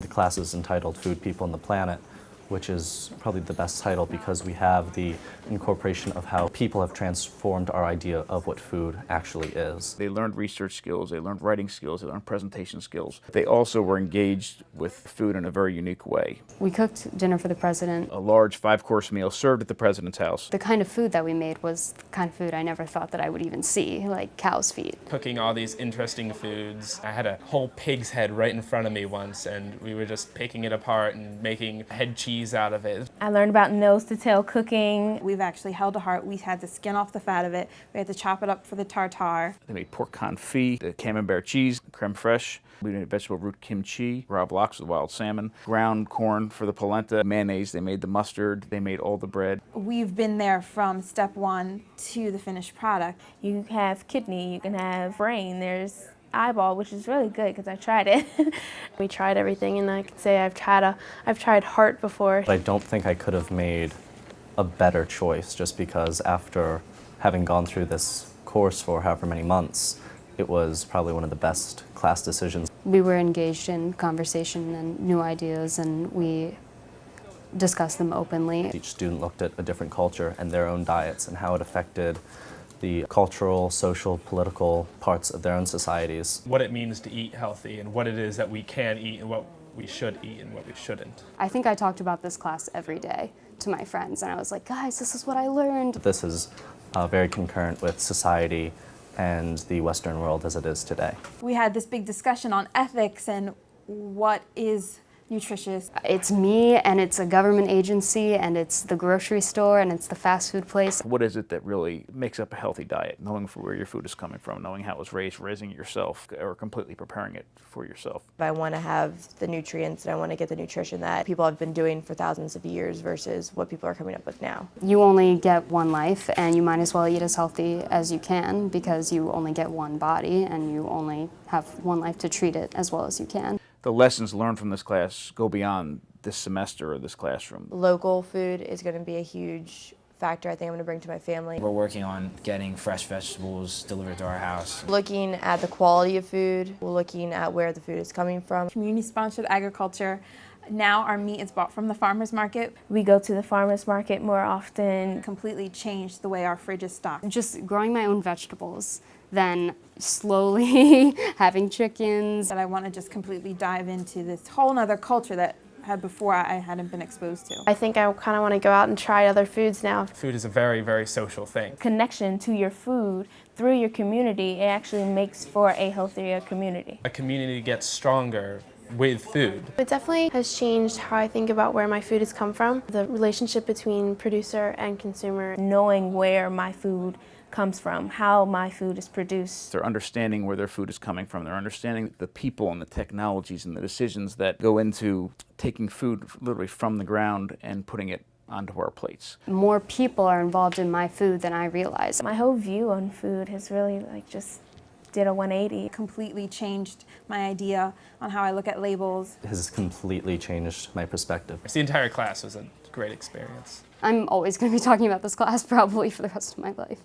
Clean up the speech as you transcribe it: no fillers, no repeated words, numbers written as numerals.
The class is entitled Food, People, and the Planet, which is probably the best title because we have the incorporation of how people have transformed our idea of what food actually is. They learned research skills, they learned writing skills, they learned presentation skills. They also were engaged with food in a very unique way. We cooked dinner for the president. A large 5-course meal served at the president's house. The kind of food that we made was the kind of food I never thought that I would even see, like cow's feet. Cooking all these interesting foods. I had a whole pig's head right in front of me once, and we were just picking it apart and making head cheese out of it. I learned about nose-to-tail cooking. We've actually held a heart. We had to skin off the fat of it. We had to chop it up for the tartare. They made pork confit, the camembert cheese, creme fraiche. We made vegetable root kimchi, raw blocks with wild salmon, ground corn for the polenta, mayonnaise. They made the mustard. They made all the bread. We've been there from step one to the finished product. You have kidney, you can have brain, there's eyeball, which is really good because I tried it. We tried everything, and I could say I've tried heart before. I don't think I could have made a better choice just because after having gone through this course for however many months, it was probably one of the best class decisions. We were engaged in conversation and new ideas, and we discussed them openly. Each student looked at a different culture and their own diets and how it affected the cultural, social, political parts of their own societies. What it means to eat healthy and what it is that we can eat and what we should eat and what we shouldn't. I think I talked about this class every day to my friends, and I was like, guys, this is what I learned. This is very concurrent with society and the Western world as it is today. We had this big discussion on ethics and what is nutritious. It's me, and it's a government agency, and it's the grocery store, and it's the fast food place. What is it that really makes up a healthy diet? Knowing where your food is coming from, knowing how it was raised, raising it yourself, or completely preparing it for yourself. I want to have the nutrients and I want to get the nutrition that people have been doing for thousands of years versus what people are coming up with now. You only get one life, and you might as well eat as healthy as you can because you only get one body, and you only have one life to treat it as well as you can. The lessons learned from this class go beyond this semester or this classroom. Local food is going to be a huge factor I think I'm going to bring to my family. We're working on getting fresh vegetables delivered to our house. Looking at the quality of food, looking at where the food is coming from. Community-sponsored agriculture. Now our meat is bought from the farmer's market. We go to the farmer's market more often. Completely changed the way our fridge is stocked. Just growing my own vegetables, then slowly having chickens. That I want to just completely dive into this whole nother culture that before I hadn't been exposed to. I think I kind of want to go out and try other foods now. Food is a very, very social thing. Connection to your food through your community, it actually makes for a healthier community. A community gets stronger with food. It definitely has changed how I think about where my food has come from, the relationship between producer and consumer. Knowing where my food comes from, how my food is produced. They're understanding where their food is coming from. They're understanding the people and the technologies and the decisions that go into taking food literally from the ground and putting it onto our plates. More people are involved in my food than I realize. My whole view on food has really just did a 180. Completely changed my idea on how I look at labels. It has completely changed my perspective. The entire class was a great experience. I'm always going to be talking about this class probably for the rest of my life.